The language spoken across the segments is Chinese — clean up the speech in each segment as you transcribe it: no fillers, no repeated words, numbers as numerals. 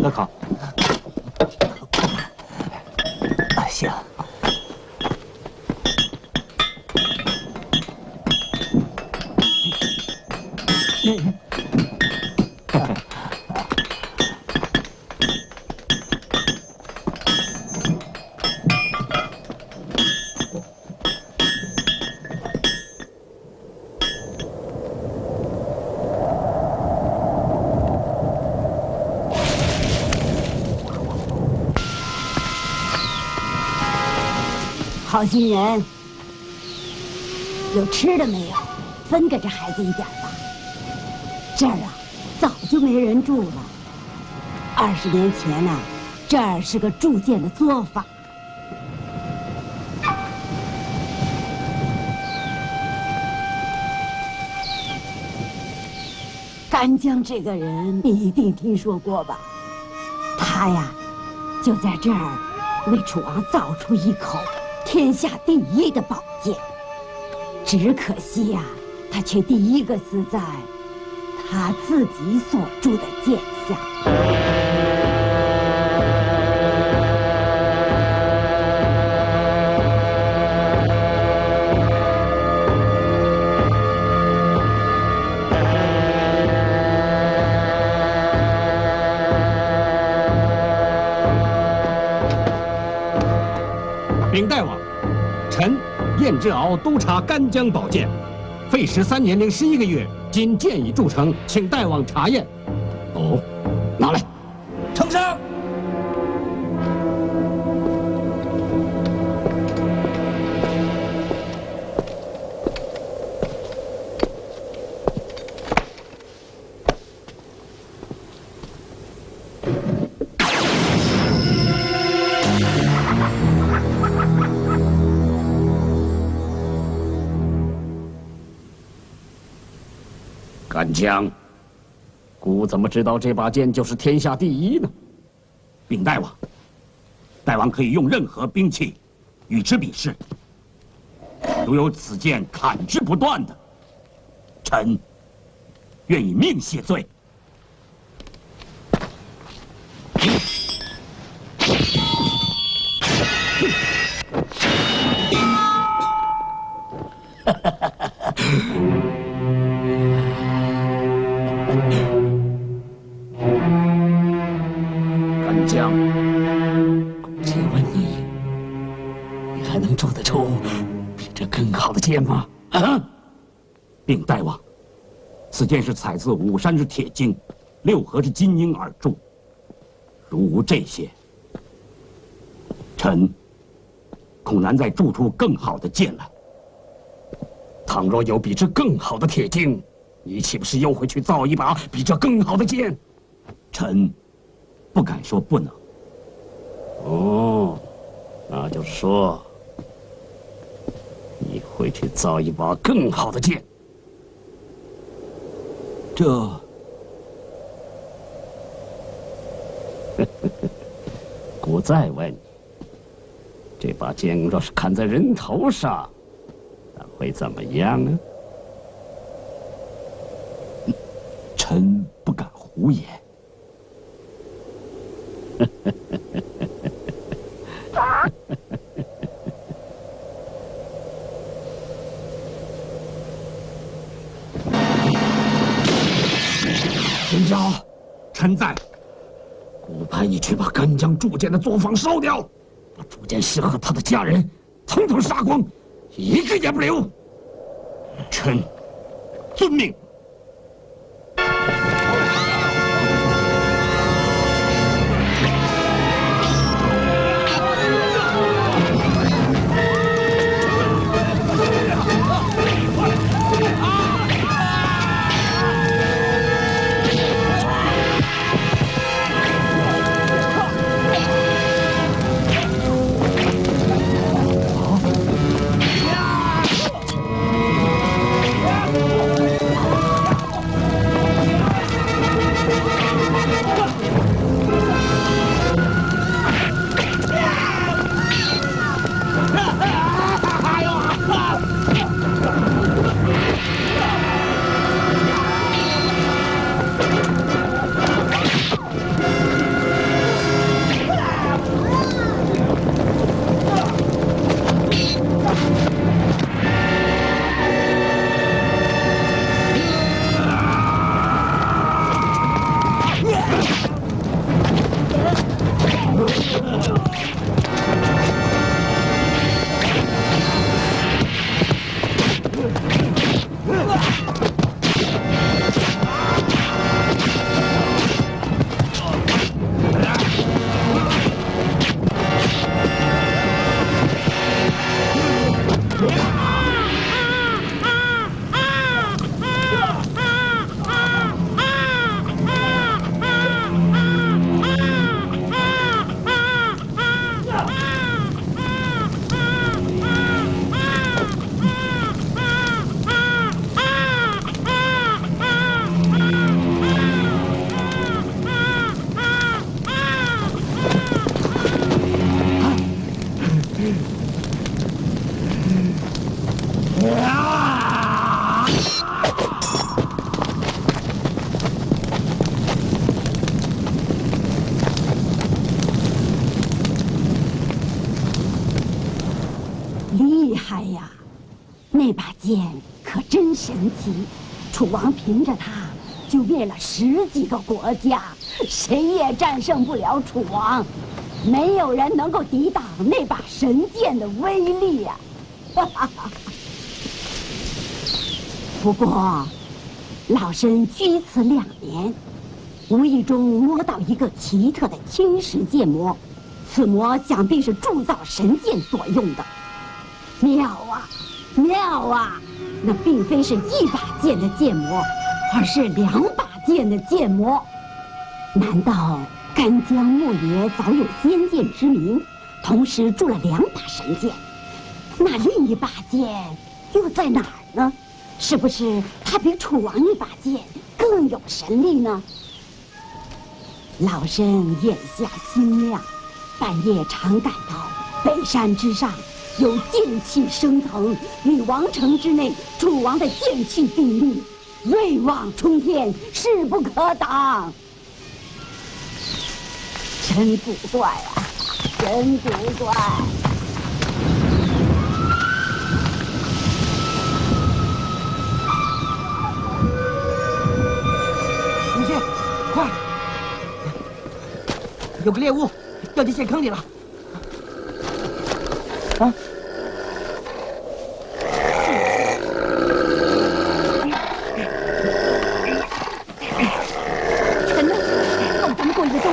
乐考。行。好心人，有吃的没有？分给这孩子一点吧。这儿啊，早就没人住了。20年前呢，这儿是个铸剑的作坊。干将这个人，你一定听说过吧？他呀，就在这儿为楚王造出一口天下第一的宝剑，只可惜呀，他却第一个死在他自己所铸的剑下。禀大王，臣燕之敖督察干将宝剑，费时3年零11个月，今剑已铸成，请大王查验。哦，拿来。呈上。干将，孤怎么知道这把剑就是天下第一呢？禀大王，大王可以用任何兵器与之比试，如有此剑砍之不断的，臣愿以命谢罪。干将，请问你还能铸得出比这更好的剑吗？啊！禀大王，此剑是采自武山之铁精，6合之金鹰而铸，如无这些，臣恐难再铸出更好的剑来。倘若有比这更好的铁精，你岂不是又会去造一把比这更好的剑？臣不敢说不能。哦，那就是说，你会去造一把更好的剑。这，我再问你，这把剑若是砍在人头上，那会怎么样呢？臣不敢胡言。臣在。顾盼，你去把干将铸剑的作坊烧掉，把铸剑师和他的家人统统杀光，一个也不留。臣遵命。 厉害呀！那把剑可真神奇，楚王凭着它就灭了10几个国家，谁也战胜不了楚王，没有人能够抵挡那把神剑的威力呀！不过，老身居此2年，无意中摸到一个奇特的青石剑魔，此魔想必是铸造神剑所用的。妙啊，妙啊！那并非是1把剑的剑魔，而是2把剑的剑魔。难道干将莫邪早有先见之明，同时铸了2把神剑？那另一把剑又在哪儿呢？是不是他比楚王一把剑更有神力呢？老身眼下心亮，半夜常感到北山之上有剑气升腾，与王城之内楚王的剑气并立，锐望冲天，势不可挡。真古怪啊，真古怪！母亲，快！有个猎物掉进陷坑里了。啊！臣呢？让咱们过一个钟。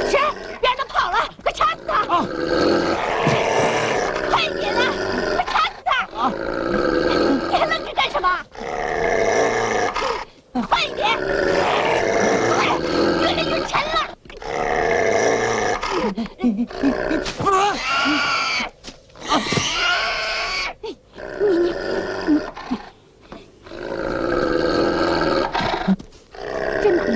是，别让他跑了，快掐死他！啊！快一点啊！快掐死他！啊！你还愣着干什么？快一点！快，越来越沉了！真难为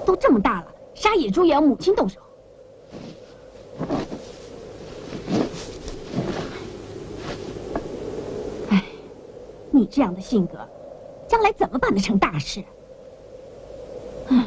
都这么大了，杀野猪也要母亲动手。你这样的性格，将来怎么办得成大事？唉。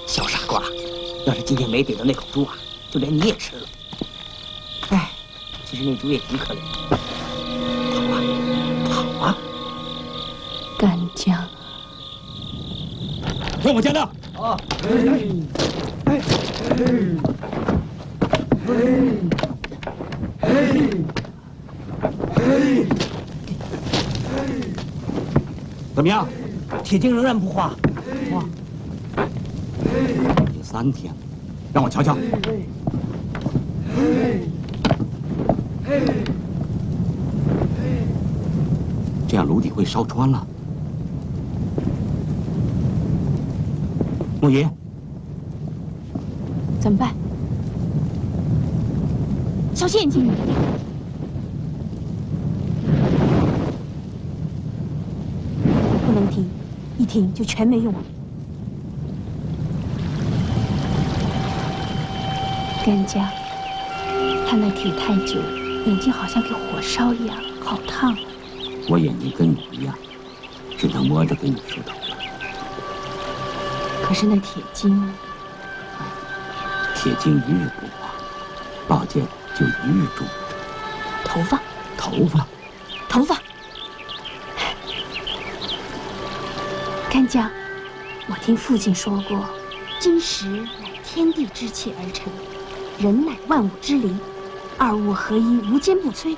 小傻瓜，要是今天没逮到那口猪啊，就连你也吃了。哎，其实那猪也挺可怜的。跑啊，跑啊！干将，跟我见谅。啊！怎么样？铁精仍然不化。哇！第3天，让我瞧瞧。这样炉底会烧穿了。莫爷，怎么办？小心眼睛！不能停，一停就全没用了。干将，他那铁太久，眼睛好像给火烧一样，好烫。我眼睛跟你一样，只能摸着给你梳头。可是那铁精，铁精一日不化，宝剑就一日铸。头发，头发，头发。干将，我听父亲说过，金石乃天地之气而成，人乃万物之灵，二物合一，无坚不摧。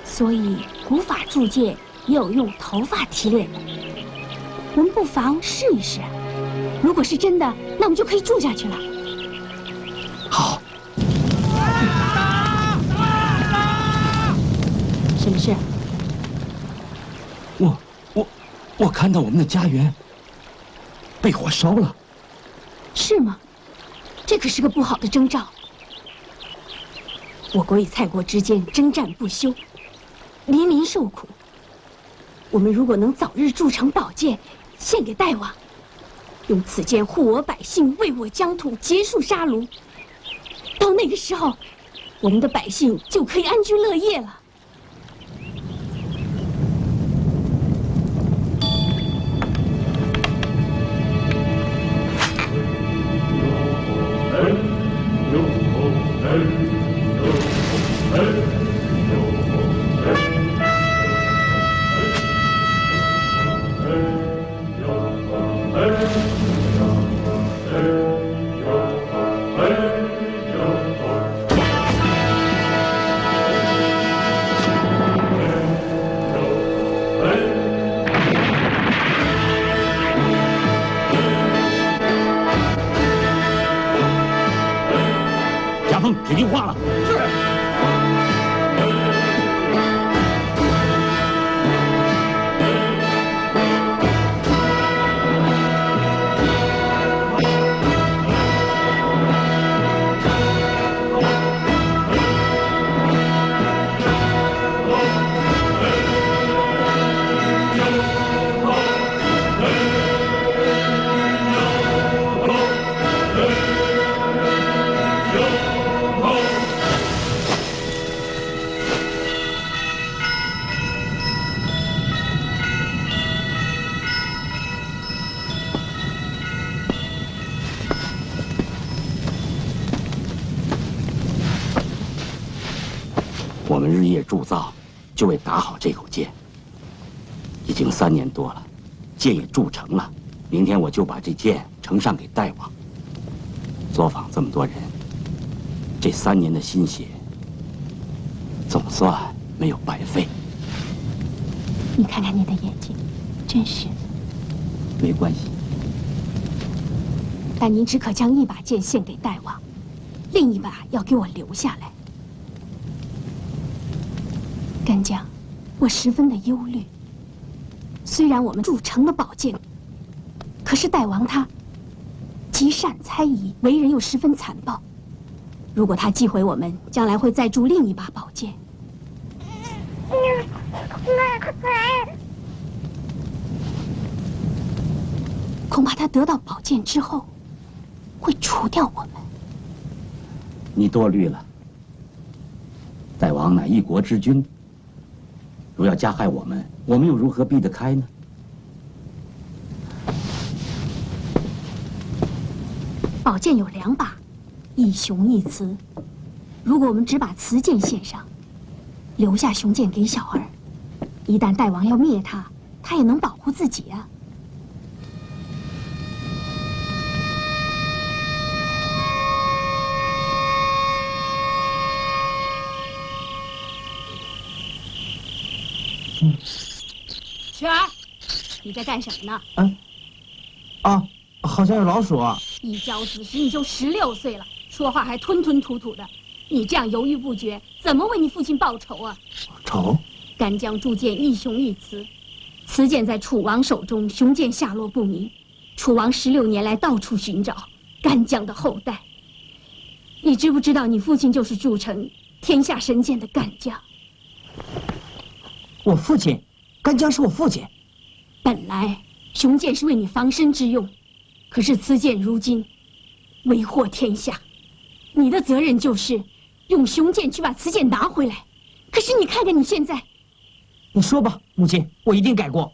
所以古法铸剑也有用头发提炼的，我们不妨试一试。如果是真的，那我们就可以住下去了。好。什么事？我看到我们的家园被火烧了。是吗？这可是个不好的征兆。我国与蔡国之间征战不休，黎民受苦。我们如果能早日铸成宝剑，献给大王，用此剑护我百姓，为我疆土，结束杀戮，到那个时候，我们的百姓就可以安居乐业了。铁精化了。是。我们日夜铸造，就为打好这口剑。已经3年多了，剑也铸成了。明天我就把这剑呈上给大王。作坊这么多人，这3年的心血，总算没有白费。你看看你的眼睛，真是。没关系。但您只可将一把剑献给大王，另一把要给我留下来。干将，我十分的忧虑。虽然我们铸成了宝剑，可是大王他极善猜疑，为人又十分残暴。如果他击毁我们，将来会再铸另一把宝剑。恐怕他得到宝剑之后，会除掉我们。你多虑了。大王乃一国之君，如要加害我们，我们又如何避得开呢？宝剑有2把，一雄一雌。如果我们只把雌剑献上，留下雄剑给小儿，一旦大王要灭他，他也能保护自己啊。雪儿，你在干什么呢？好像有老鼠啊！一交子时你就16岁了，说话还吞吞吐吐的，你这样犹豫不决，怎么为你父亲报仇啊？仇？干将铸剑一雄一雌，雌剑在楚王手中，雄剑下落不明。楚王16年来到处寻找干将的后代。你知不知道，你父亲就是铸成天下神剑的干将？我父亲，干将是我父亲。本来雄剑是为你防身之用，可是此剑如今为祸天下，你的责任就是用雄剑去把此剑拿回来。可是你看看你现在。你说吧，母亲，我一定改过。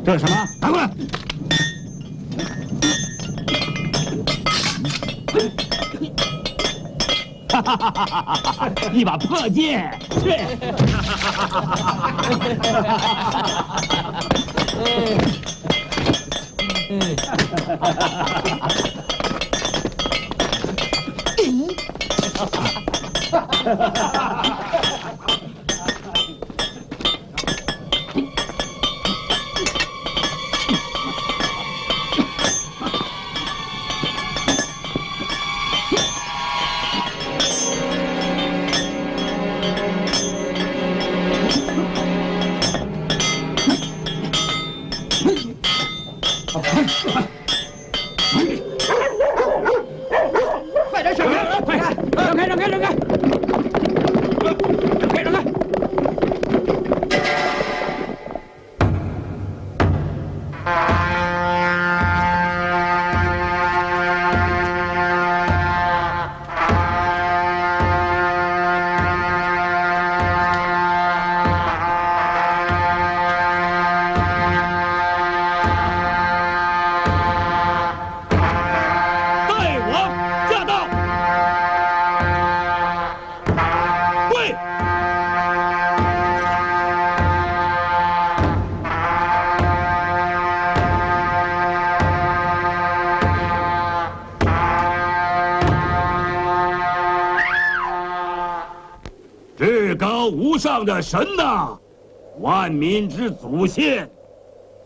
这是什么？拿过来！哈哈哈哈哈！一把破剑，去！快点，小明，快看，让开，让开，让开！让开，让开！至高无上的神呐，万民之祖先，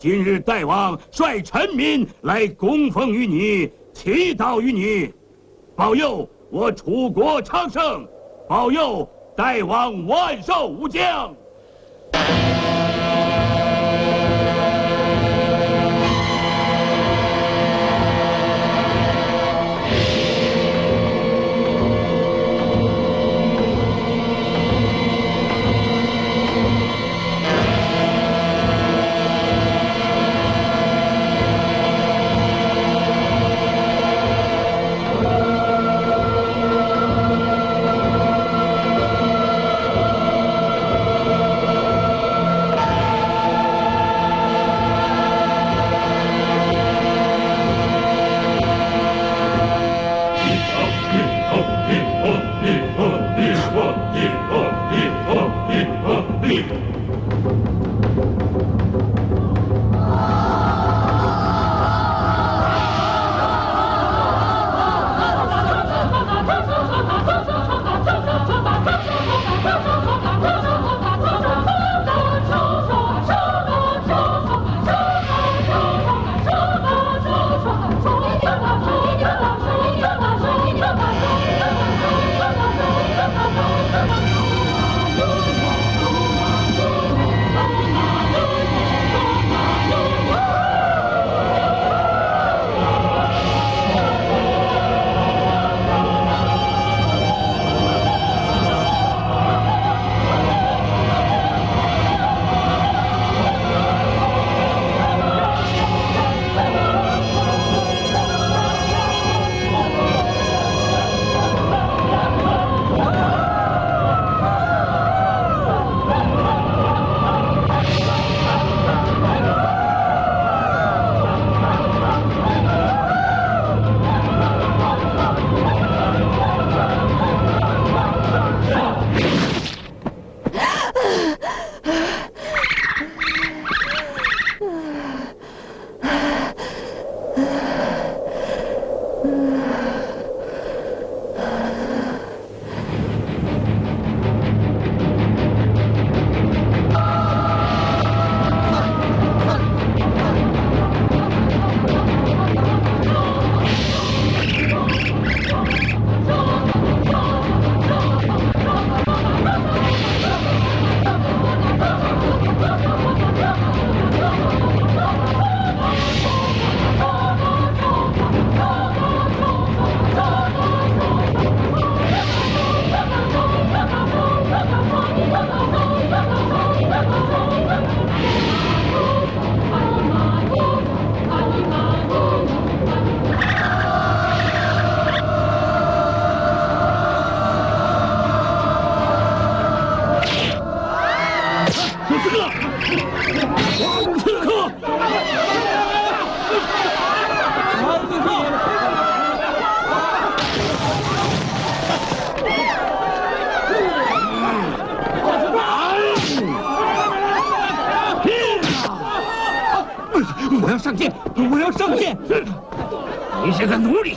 今日大王率臣民来供奉于你，祈祷于你，保佑我楚国昌盛，保佑大王万寿无疆。我要上剑！我要上剑！你这个奴隶，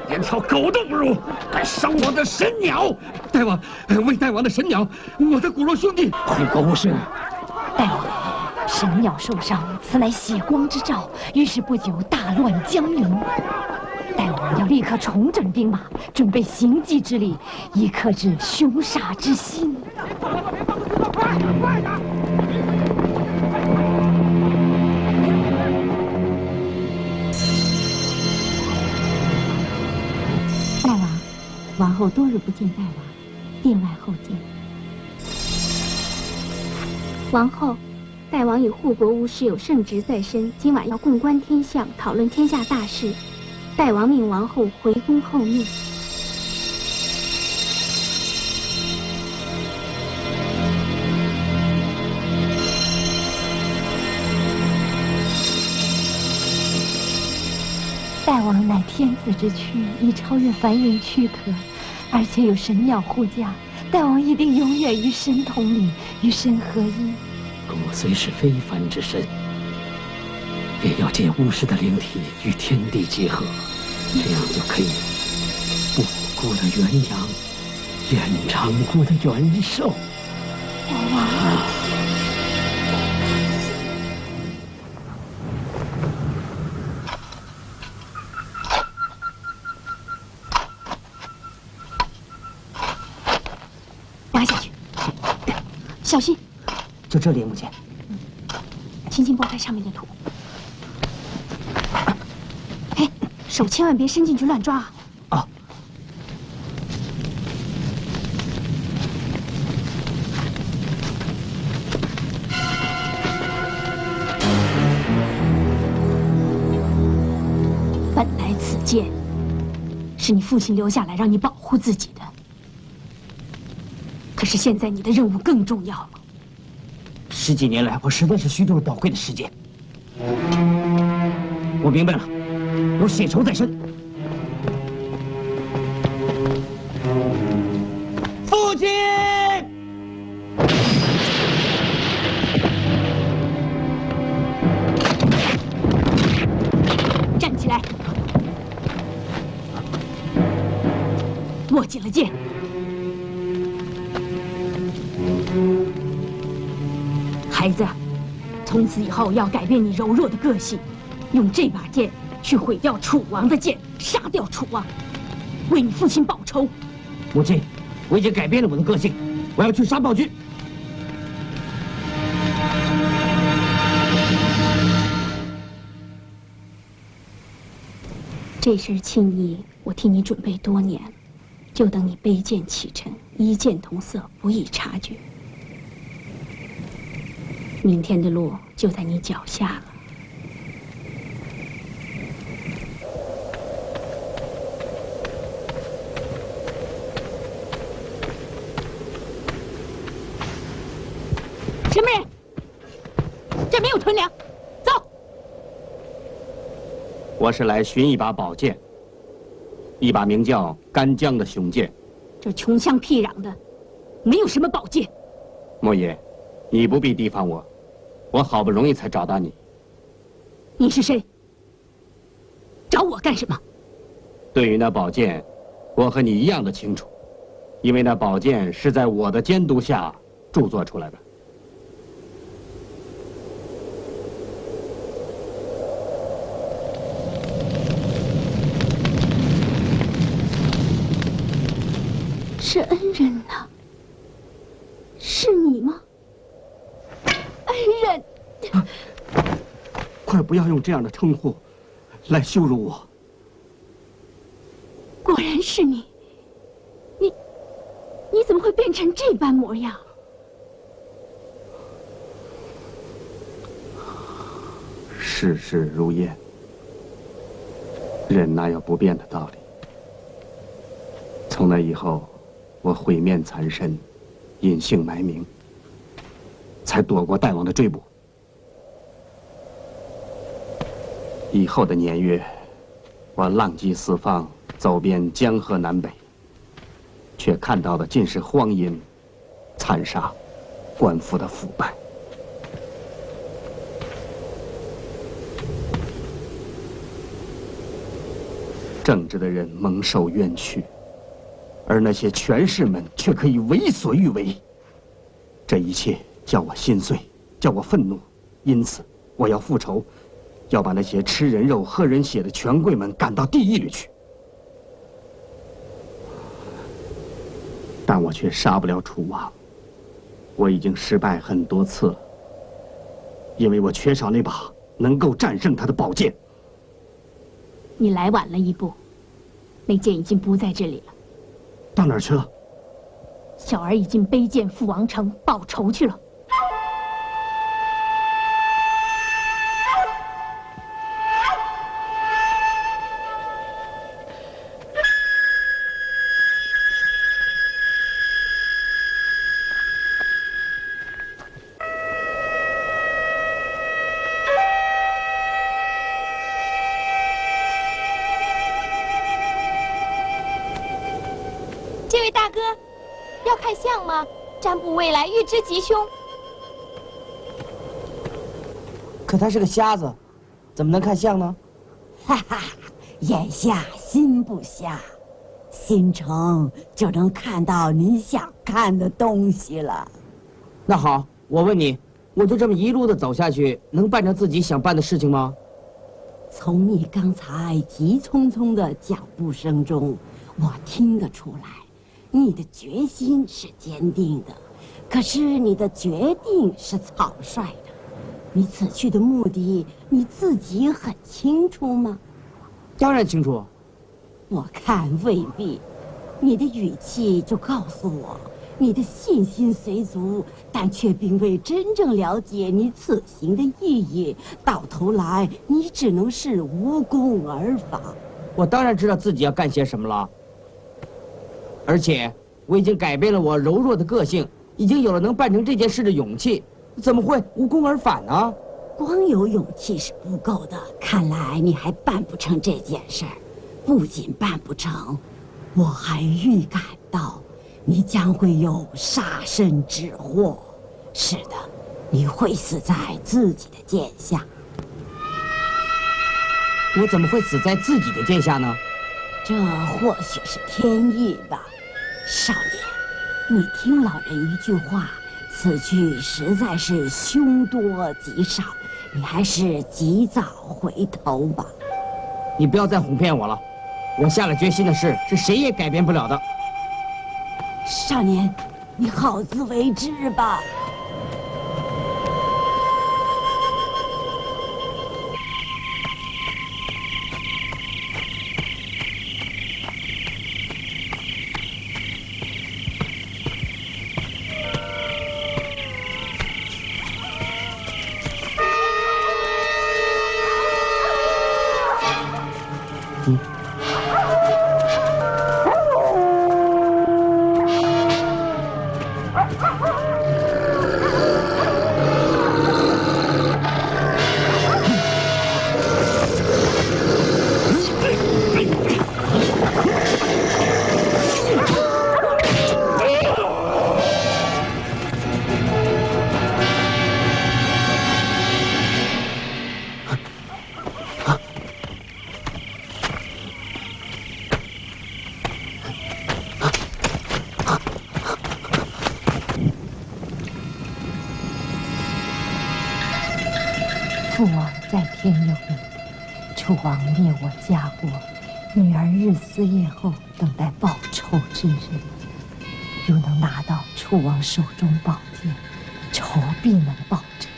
连条狗都不如，敢伤我的神鸟！大王，为大王的神鸟，我的骨肉兄弟，回国无事。大王，神鸟受伤，此乃血光之兆，于是不久大乱江陵。大王要立刻重整兵马，准备行击之力，以克制凶杀之心。大王，王后多日不见大王，殿外候见。王后，大王与护国巫师有圣职在身，今晚要共观天象，讨论天下大事。大王命王后回宫候命。大王乃天子之躯，已超越凡人躯壳，而且有神鸟护驾，大王一定永远与神同领，与神合一。故虽是非凡之身，也要借巫师的灵体与天地结合，这样就可以不孤的元阳，延长孤的元寿。大王。小心。就这里，母亲。轻轻拨开上面的土。哎，手千万别伸进去乱抓啊！啊。本来此剑是你父亲留下来让你保护自己的，可是现在你的任务更重要了。10几年来，我实在是虚度了宝贵的时间。我明白了，有血仇在身。父亲，站起来，握紧了剑。孩子，从此以后要改变你柔弱的个性，用这把剑去毁掉楚王的剑，杀掉楚王，为你父亲报仇。母亲，我已经改变了我的个性，我要去杀暴君。这身青衣我替你准备多年，就等你背剑启程，一剑同色，不易察觉。明天的路就在你脚下了。什么人？这没有屯粮，走。我是来寻一把宝剑，一把名叫干将的雄剑。这穷乡僻壤的，没有什么宝剑。莫爷，你不必提防我，我好不容易才找到你。你是谁？找我干什么？对于那宝剑，我和你一样的清楚，因为那宝剑是在我的监督下铸作出来的。是恩人呐，是你吗？恩人，快不要用这样的称呼来羞辱我！果然是你，你怎么会变成这般模样？世事如烟，人哪有不变的道理？从那以后，我毁面残身，隐姓埋名，才躲过大王的追捕。以后的年月，我浪迹四方，走遍江河南北，却看到的尽是荒淫、残杀、官府的腐败。正直的人蒙受冤屈，而那些权势们却可以为所欲为。这一切叫我心碎，叫我愤怒，因此我要复仇，要把那些吃人肉、喝人血的权贵们赶到地狱里去。但我却杀不了楚王，我已经失败很多次了，因为我缺少那把能够战胜他的宝剑。你来晚了一步，那剑已经不在这里了。到哪儿去了？小儿已经背剑赴王城报仇去了。这位大哥，要看相吗？占卜未来，预知吉凶。可他是个瞎子，怎么能看相呢？哈哈，眼下心不瞎，心诚就能看到你想看的东西了。那好，我问你，我就这么一路的走下去，能办成自己想办的事情吗？从你刚才急匆匆的脚步声中，我听得出来，你的决心是坚定的，可是你的决定是草率的，你此去的目的你自己很清楚吗？当然清楚。我看未必，你的语气就告诉我，你的信心虽足，但却并未真正了解你此行的意义。到头来，你只能是无功而返。我当然知道自己要干些什么了，而且我已经改变了我柔弱的个性，已经有了能办成这件事的勇气，怎么会无功而返呢？光有勇气是不够的，看来你还办不成这件事儿。不仅办不成，我还预感到你将会有杀身之祸。是的，你会死在自己的剑下。我怎么会死在自己的剑下呢？这或许是天意吧。少年，你听老人一句话，此去实在是凶多吉少，你还是及早回头吧。你不要再哄骗我了，我下了决心的事是谁也改变不了的。少年，你好自为之吧。父王在天有灵，楚王灭我家国，女儿日思夜后等待报仇之日。如能拿到楚王手中宝剑，仇必能报真。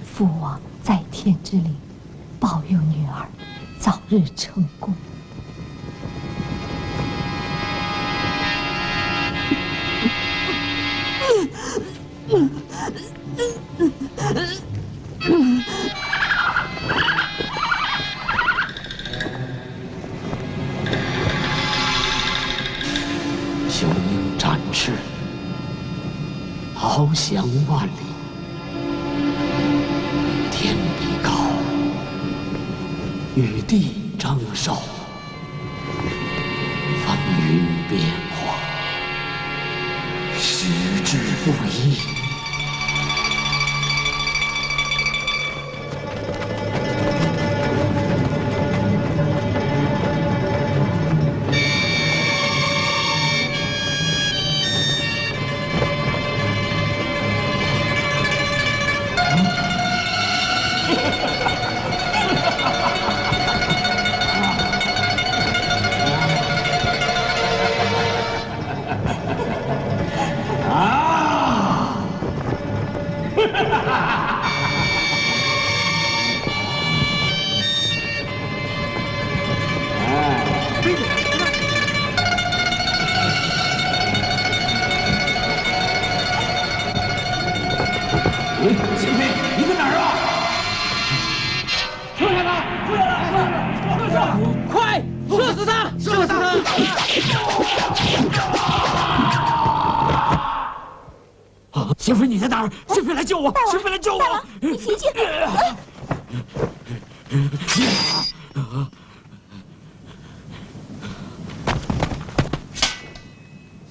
父王在天之灵，保佑女儿早日成功。雄鹰展翅，翱翔万里，天比高，与地争首，风云变化，时至不易。秦飞，你在哪儿啊？射下他！射下他！快，射死他！射死他！秦飞，你在哪儿？秦飞来救我！秦飞来救我！你醒醒！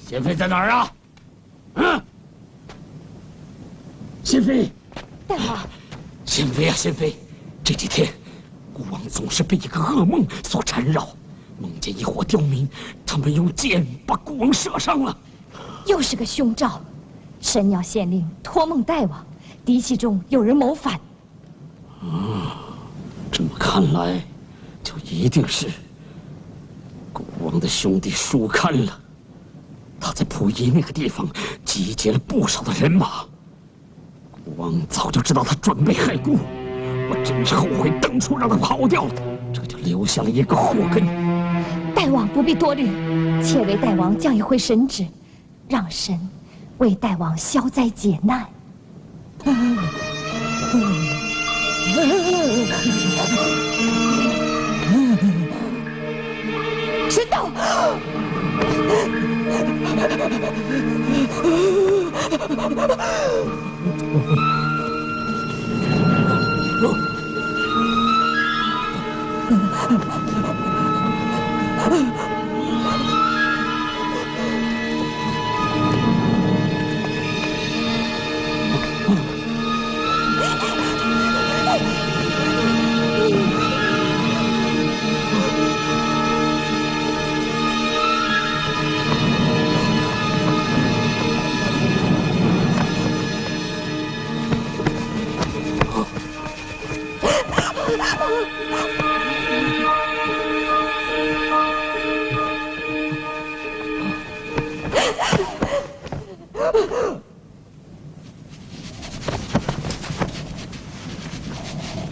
秦飞在哪儿啊？嗯，秦飞，大王，贤妃啊，贤妃，这几天，孤王总是被一个噩梦所缠绕，梦见一伙刁民，他们用箭把孤王射伤了。又是个凶兆，神鸟县令托梦大王，嫡系中有人谋反。这么看来，就一定是孤王的兄弟舒堪了。他在溥仪那个地方集结了不少的人马。国王早就知道他准备害孤，我真是后悔当初让他跑掉了，这就留下了一个祸根。大王不必多虑，且为大王降一回神旨，让神为大王消灾解难。神道！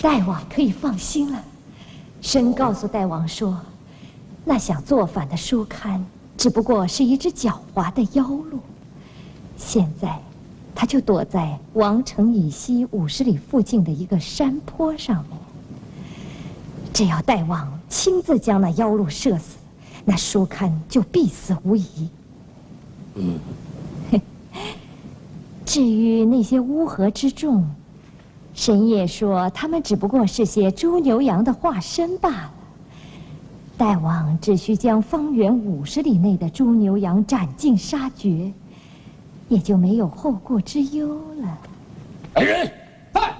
大王可以放心了，神告诉大王说，那想造反的舒堪只不过是一只狡猾的妖鹿，现在他就躲在王城以西50里附近的一个山坡上面。只要大王亲自将那妖鹿射死，那舒堪就必死无疑。至于那些乌合之众，神也说他们只不过是些猪牛羊的化身罢了。大王只需将方圆50里内的猪牛羊斩尽杀绝，也就没有后顾之忧了。来人，在！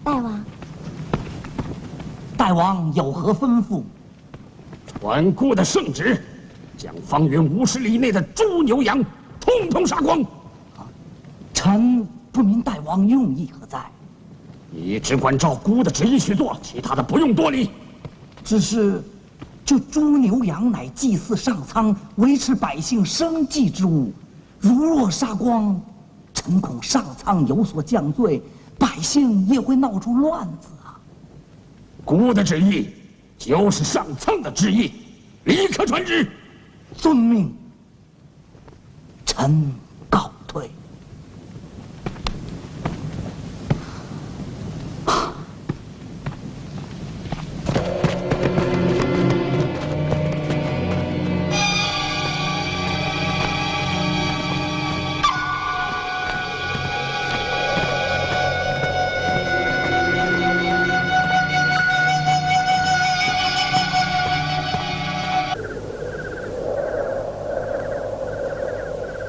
大王，大王有何吩咐？传国的圣旨，将方圆50里内的猪牛羊统统杀光。臣不明大王用意何在？你只管照孤的旨意去做，其他的不用多礼。只是，这猪牛羊乃祭祀上苍、维持百姓生计之物，如若杀光，臣恐上苍有所降罪，百姓也会闹出乱子啊。孤的旨意就是上苍的旨意，立刻传旨。遵命。臣告退。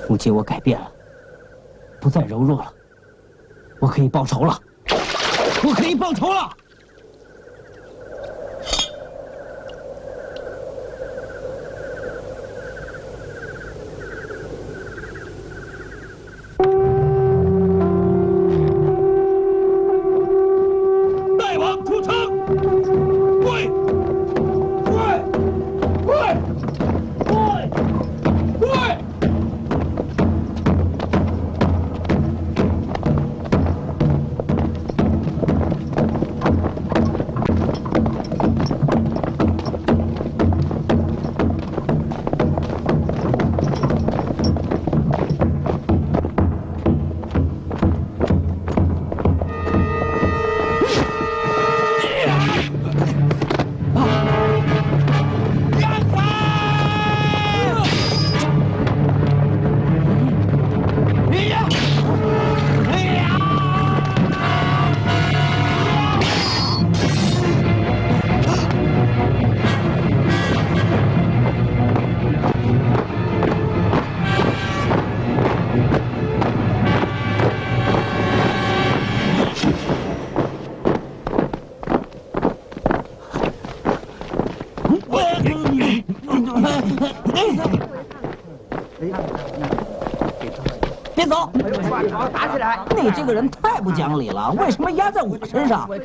母亲，我改变了，不再柔弱了，我可以报仇了，我可以报仇了。大王出城，跪，跪，跪，跪，跪。别走！打起来！你这个人太不讲理了，为什么压在我身上？怎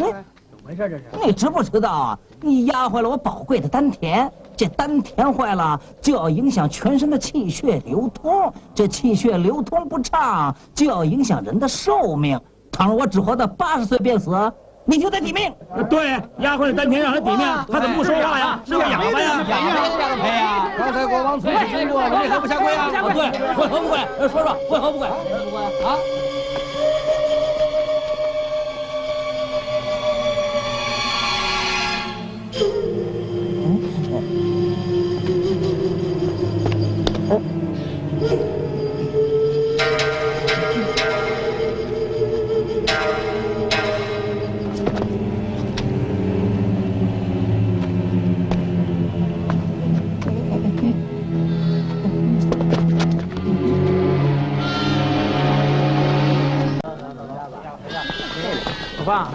么回事？这是？你知不知道啊？你压坏了我宝贵的丹田。这丹田坏了，就要影响全身的气血流通，这气血流通不畅，就要影响人的寿命。倘若我只活到80岁便死，你就得抵命。对，压坏了丹田让他抵命，他怎么不说话呀？是个哑巴呀！哎呀，刚才国王从此经过，你为何不下跪啊？对，为何不跪？说说为何不跪？啊！爸。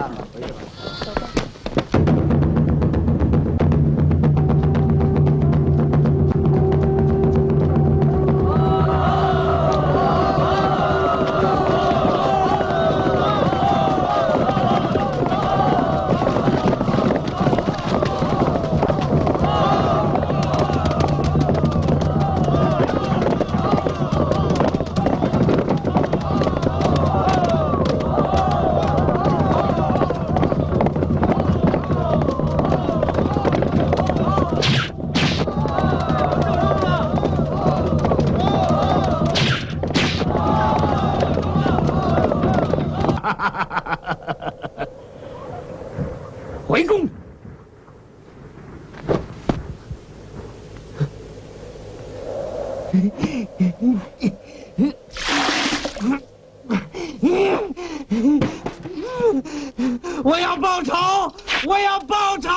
回宫。我要报仇！我要报仇！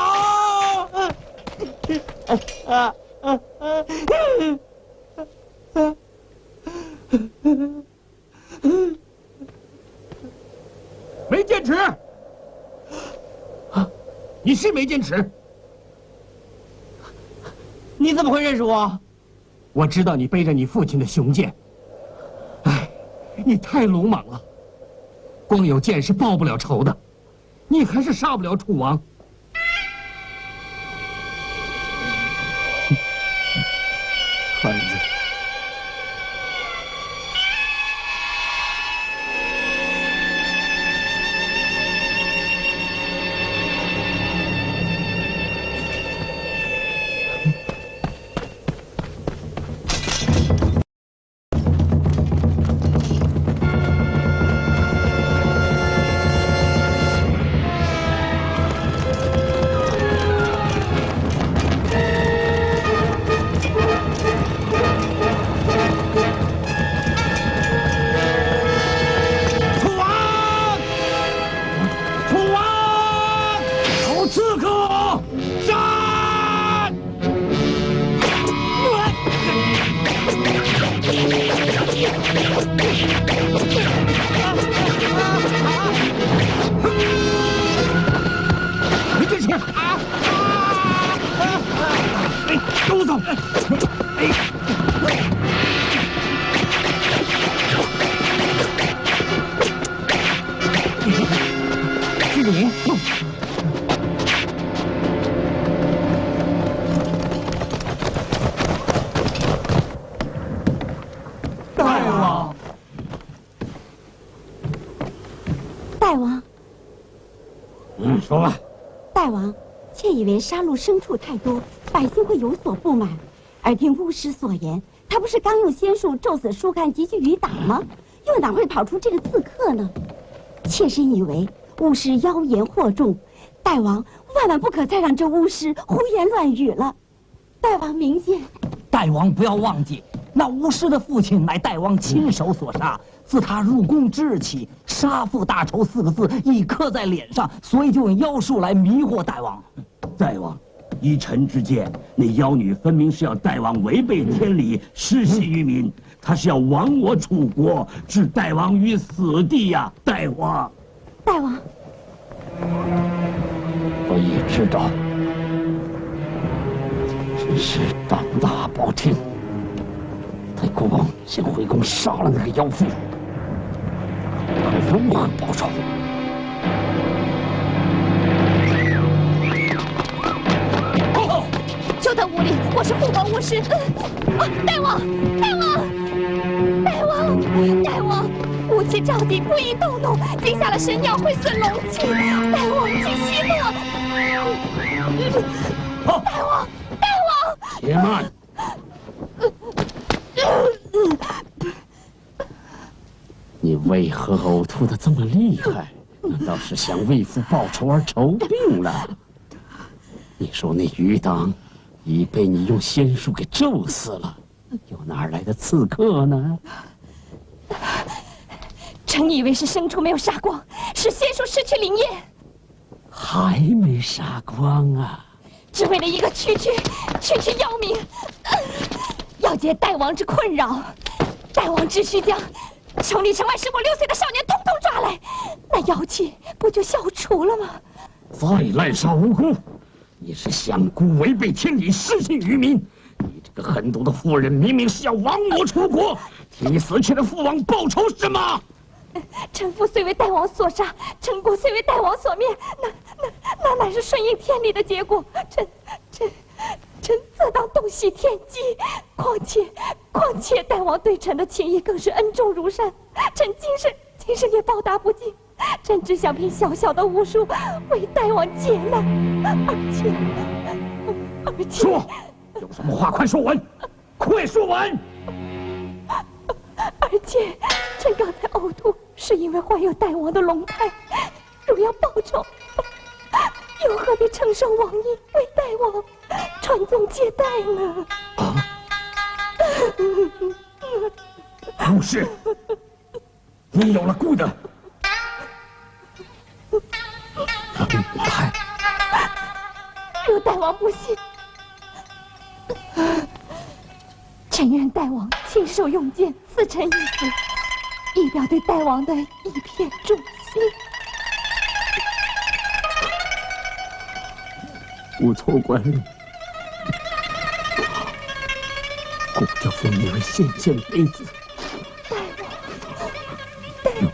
没坚持，你是没坚持。你怎么会认识我？我知道你背着你父亲的雄剑。哎，你太鲁莽了，光有剑是报不了仇的，你还是杀不了楚王。孩子。说吧，大王，妾以为杀戮牲畜太多，百姓会有所不满。而听巫师所言，他不是刚用仙术咒死舒汉及其余党吗？又哪会跑出这个刺客呢？妾身以为巫师妖言惑众，大王万万不可再让这巫师胡言乱语了。大王明鉴。大王不要忘记，那巫师的父亲乃大王亲手所杀。自他入宫之日起，杀父大仇4个字已刻在脸上，所以就用妖术来迷惑大王。大王，依臣之见，那妖女分明是要大王违背天理，失信于民，她是要亡我楚国，置大王于死地呀！大王，大王，我也知道，只是胆大包天。待国王先回宫杀了那个妖妇，可如何报仇？休得无礼！事？大王，大王，大王，大王！雾气罩顶，不宜动怒，惊吓了神鸟会损龙气。大王，请息怒。大王，大王！且慢。你为何呕吐的这么厉害？难道是想为父报仇而仇病了？你说那余党已被你用仙术给咒死了，又哪来的刺客呢？臣以为是牲畜没有杀光，使仙术失去灵验，还没杀光啊！只为了一个区妖民，要解大王之困扰。大王只需将城里城外15、16岁的少年统统抓来，那妖气不就消除了吗？再滥杀无辜，你是想孤违背天理，失信于民。你这个狠毒的妇人，明明是要亡我楚国，替死去的父王报仇是吗？臣父虽为大王所杀，陈国虽为大王所灭，那乃是顺应天理的结果。臣自当洞悉天机。况且大王对臣的情谊更是恩重如山，臣今生也报答不尽。朕只想凭小小的巫术为大王解难，而且说，有什么话快说完，快说完！而且，臣刚才呕吐是因为怀有大王的龙胎，如要报仇，又何必承受王印为大王传宗接代呢？不是，你有了姑的龙胎，若大王不信，臣愿大王亲手用剑刺臣一死，以表对大王的一片忠心。我错怪了你，顾家父女儿献献妃子，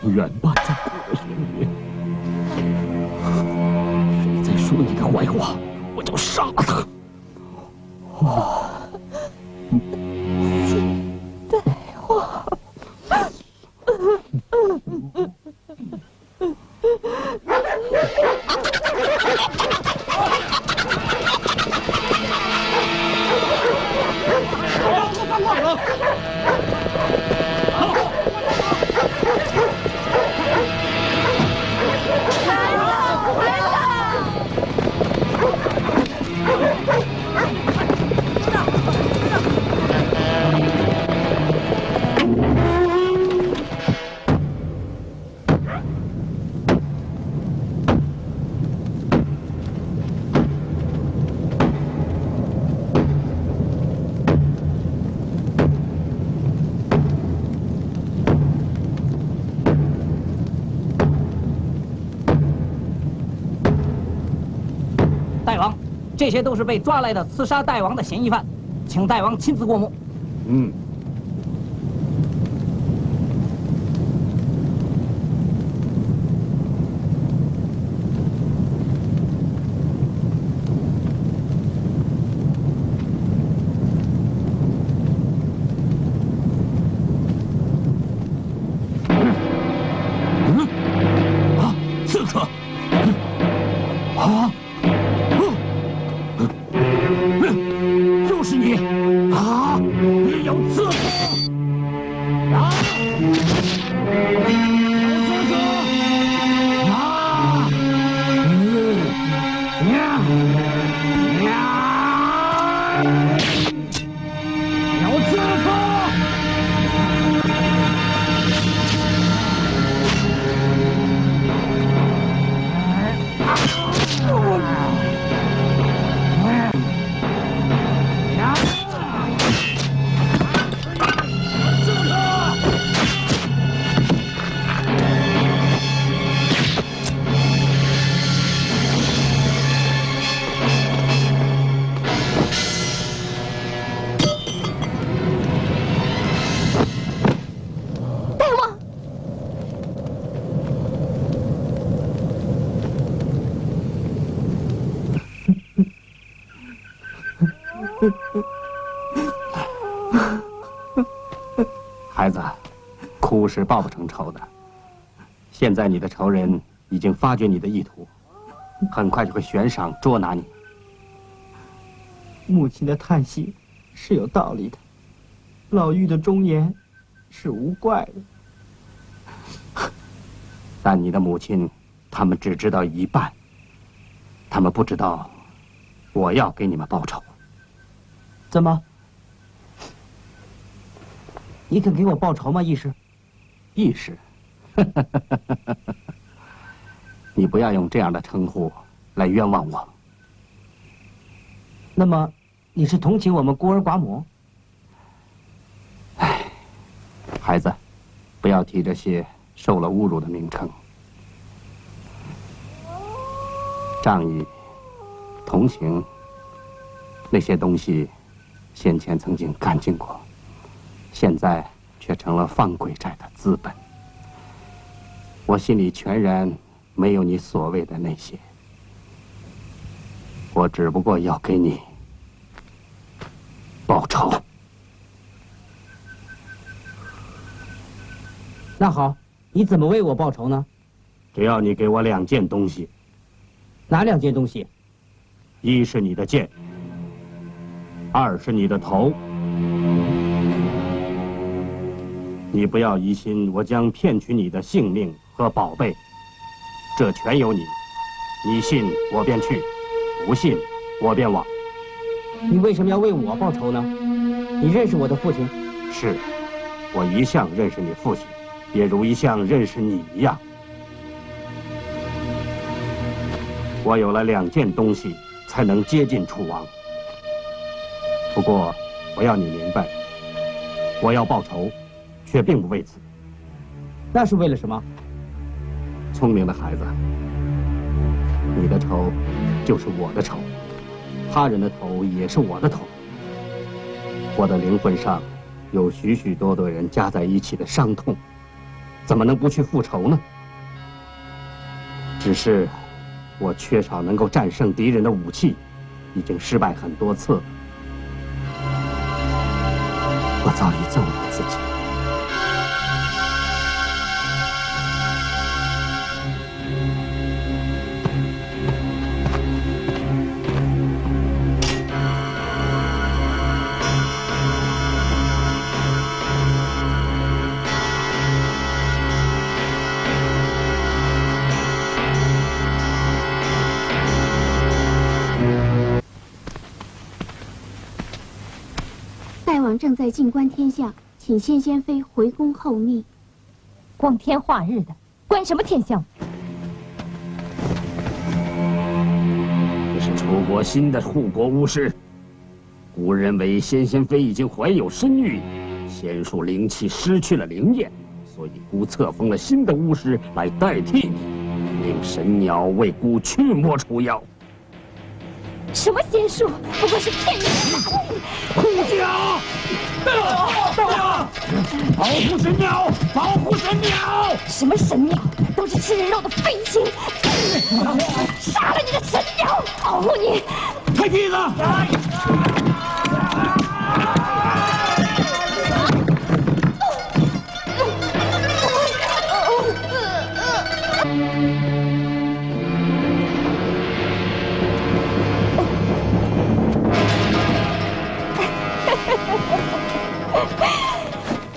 永远伴在国里。谁再说你的坏话，我就杀他。大王。大王，这些都是被抓来的刺杀大王的嫌疑犯，请大王亲自过目。嗯。刺客！又是你！啊！你有刺客！啊！有刺客！啊！有刺客！孩子，哭是报不成仇的。现在你的仇人已经发觉你的意图，很快就会悬赏捉拿你。母亲的叹息是有道理的，老妪的忠言是无怪的。但你的母亲，他们只知道一半，他们不知道我要给你们报仇。怎么？你肯给我报仇吗，义士？义士，你不要用这样的称呼来冤枉我。那么，你是同情我们孤儿寡母？唉，孩子，不要提这些受了侮辱的名称。仗义、同情，那些东西，先前曾经干净过，现在却成了放鬼债的资本。我心里全然没有你所谓的那些，我只不过要给你报仇。那好，你怎么为我报仇呢？只要你给我2件东西。哪2件东西？一是你的剑，2是你的头。你不要疑心，我将骗取你的性命和宝贝，这全由你。你信我便去，不信我便往。你为什么要为我报仇呢？你认识我的父亲？是，我一向认识你父亲，也如一向认识你一样。我有了2件东西，才能接近楚王。不过，我要你明白，我要报仇，却并不为此。那是为了什么？聪明的孩子，你的仇就是我的仇，他人的头也是我的头。我的灵魂上有许许多多人加在一起的伤痛，怎么能不去复仇呢？只是我缺少能够战胜敌人的武器，已经失败很多次了。我早已憎恶自己。正在静观天象，请仙仙妃回宫候命。光天化日的，观什么天象？这是楚国新的护国巫师。古认为仙仙妃已经怀有身孕，仙术灵气失去了灵验，所以孤册封了新的巫师来代替你，令神鸟为孤驱魔除妖。什么仙术？不过是骗人的！护驾！保护神鸟！保护神鸟！什么神鸟？都是吃人肉的飞禽！杀了你的神鸟，保护你！太弟子！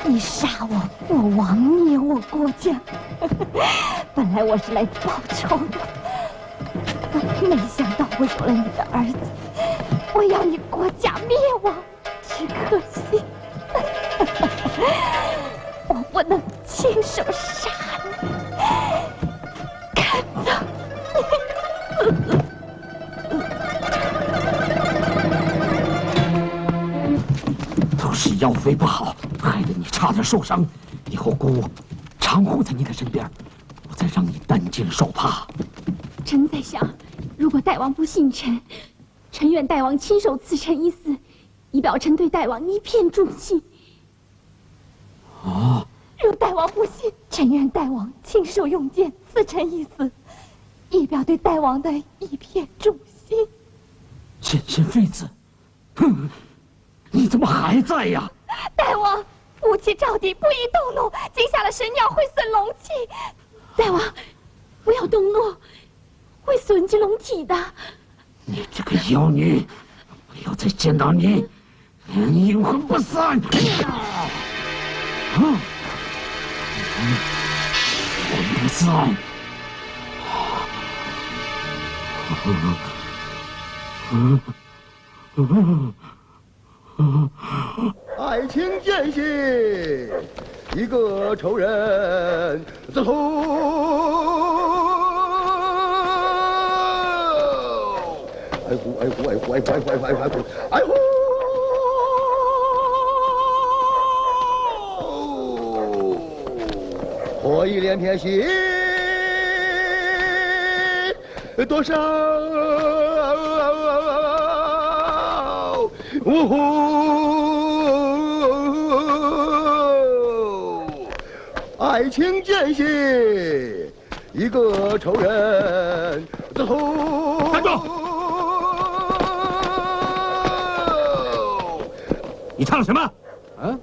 你杀我，我亡灭我国家。本来我是来报仇的，没想到我有了你的儿子，我要你国家灭亡，只可惜我不能亲手杀你。看到。都是妖妃不好，害得你差点受伤。以后姑常护在你的身边，不再让你担惊受怕。臣在想，如果大王不信臣，臣愿大王亲手赐臣一死，以表臣对大王一片忠心。啊！若大王不信，臣愿大王亲手用剑赐臣一死，以表对大王的一片忠心。仙仙妃子，哼！你怎么还在呀？大王，武器照敌，不宜动怒，惊吓了神鸟会损龙气。大王，不要动怒，会损及龙体的。你这个妖女，不要再见到你，阴魂不散！魂不散！爱情间隙，一个仇人的头。爱护，爱护，爱护，爱护，爱护，爱护，爱护，爱护！火一连天心，多少？呜呼！爱情间隙，一个仇人的头。站住！你唱什么？嗯，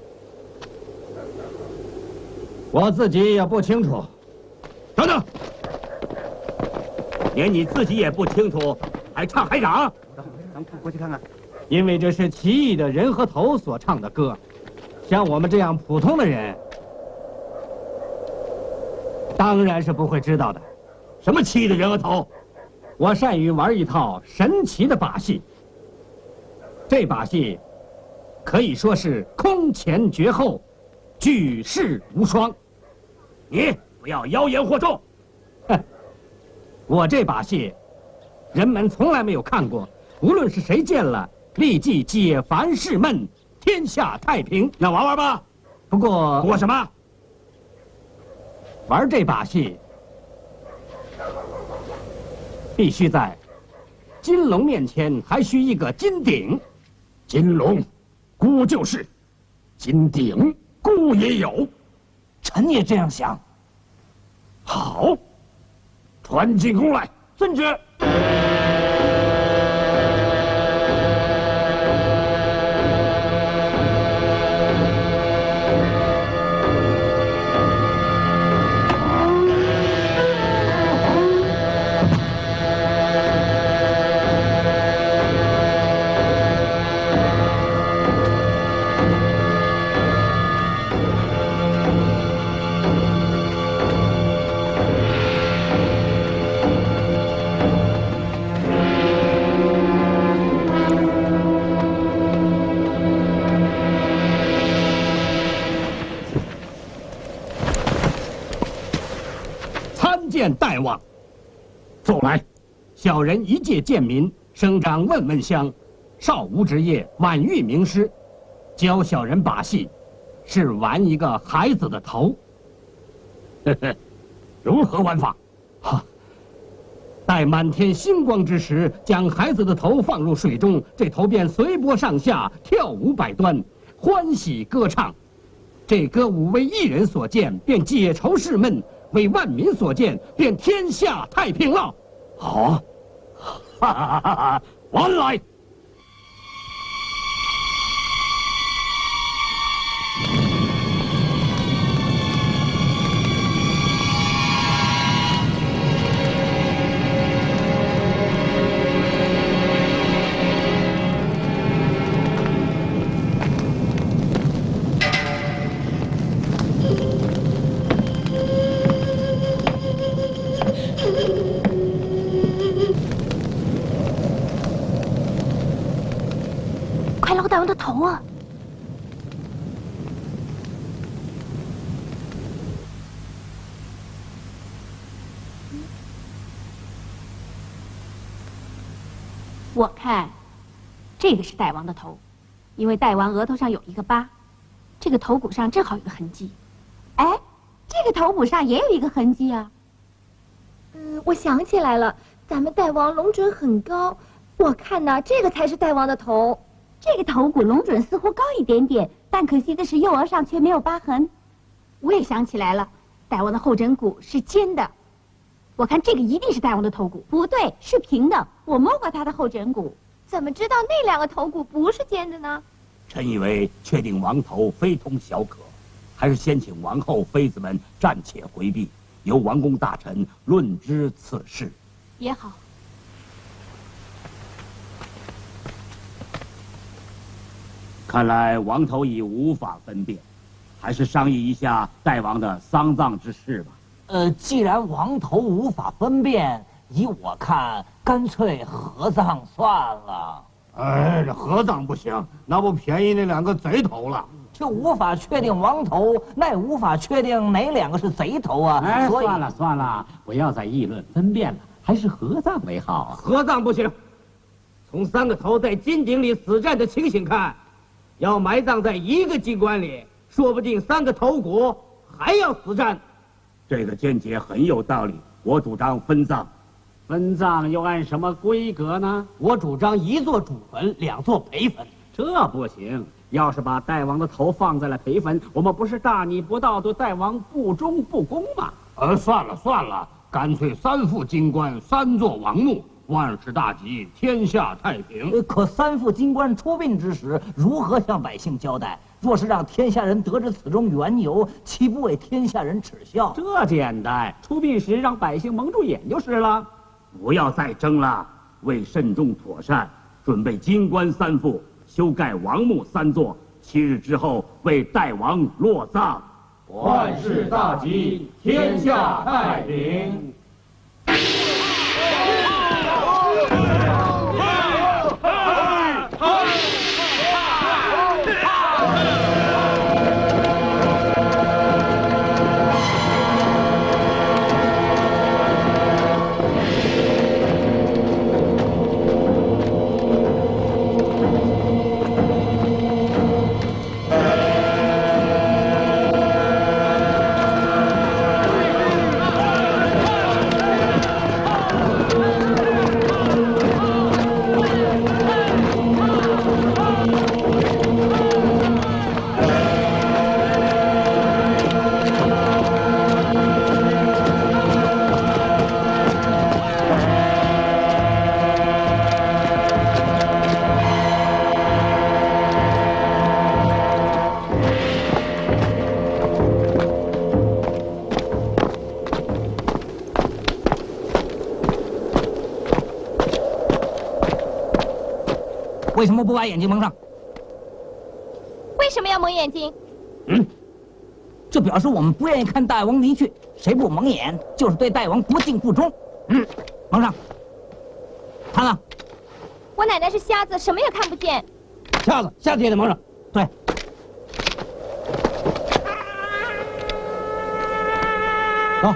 我自己也不清楚。等等，连你自己也不清楚，还唱还嚷？咱们过去看看。因为这是奇异的人和头所唱的歌，像我们这样普通的人，当然是不会知道的。什么奇异的人和头？我善于玩一套神奇的把戏，这把戏可以说是空前绝后，举世无双。你不要妖言惑众。哼，我这把戏，人们从来没有看过，无论是谁见了，立即解烦释闷，天下太平。那玩玩吧。不过我什么？玩这把戏，必须在金龙面前还需一个金鼎。金龙，孤就是；金鼎，孤也有。臣也这样想。好，传进宫来。遵旨。见大王，走来。小人一介贱民，生长问问乡，少无职业，晚育名师。教小人把戏，是玩一个孩子的头。呵呵，如何玩法？哈，待满天星光之时，将孩子的头放入水中，这头便随波上下，跳舞百端，欢喜歌唱。这歌舞为一人所见，便解愁释闷；为万民所见，便天下太平了。好，哈哈哈哈！玩来！快捞大王的头啊！我看，这个是大王的头，因为大王额头上有一个疤，这个头骨上正好有个痕迹。哎，这个头骨上也有一个痕迹啊。我想起来了，咱们大王龙准很高，我看呢，这个才是大王的头。这个头骨龙准似乎高一点点，但可惜的是右额上却没有疤痕。我也想起来了，大王的后枕骨是尖的，我看这个一定是大王的头骨。不对，是平的，我摸过他的后枕骨。怎么知道那两个头骨不是尖的呢？臣以为确定王头非同小可，还是先请王后妃子们暂且回避，由王公大臣论之此事。也好。看来王头已无法分辨，还是商议一下代王的丧葬之事吧。既然王头无法分辨，依我看，干脆合葬算了。哎，这合葬不行，那不便宜那2个贼头了。就无法确定王头，那也无法确定哪2个是贼头啊。哎，所以算了算了，不要再议论分辨了，还是合葬为好啊。合葬不行，从3个头在金井里死战的情形看，要埋葬在一个金棺里，说不定3个头骨还要死战。这个见解很有道理，我主张分葬。分葬又按什么规格呢？我主张1座主坟，2座陪坟。这不行，要是把代王的头放在了陪坟，我们不是大逆不道，对代王不忠不公吗？算了算了，干脆3副金棺，3座王墓，万事大吉，天下太平。可3副金棺出殡之时，如何向百姓交代？若是让天下人得知此中缘由，岂不为天下人耻笑？这简单，出殡时让百姓蒙住眼就是了。不要再争了，为慎重妥善，准备金棺3副，修盖王墓3座，7日之后为代王落葬。万事大吉，天下太平。为什么不把眼睛蒙上？为什么要蒙眼睛？这表示我们不愿意看大王离去。谁不蒙眼，就是对大王不敬不忠。蒙上。他呢？我奶奶是瞎子，什么也看不见。瞎子也得蒙上。对。走。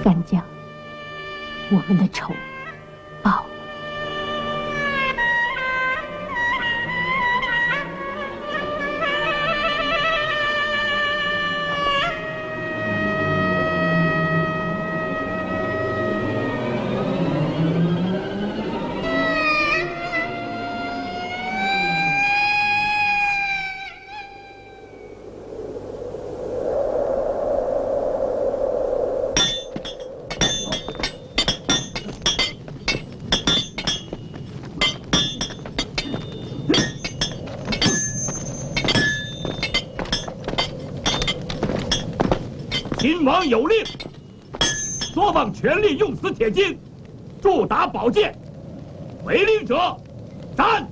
干将，我们的仇报了。秦王有令，左坊全力用死铁金，助打宝剑，违令者斩。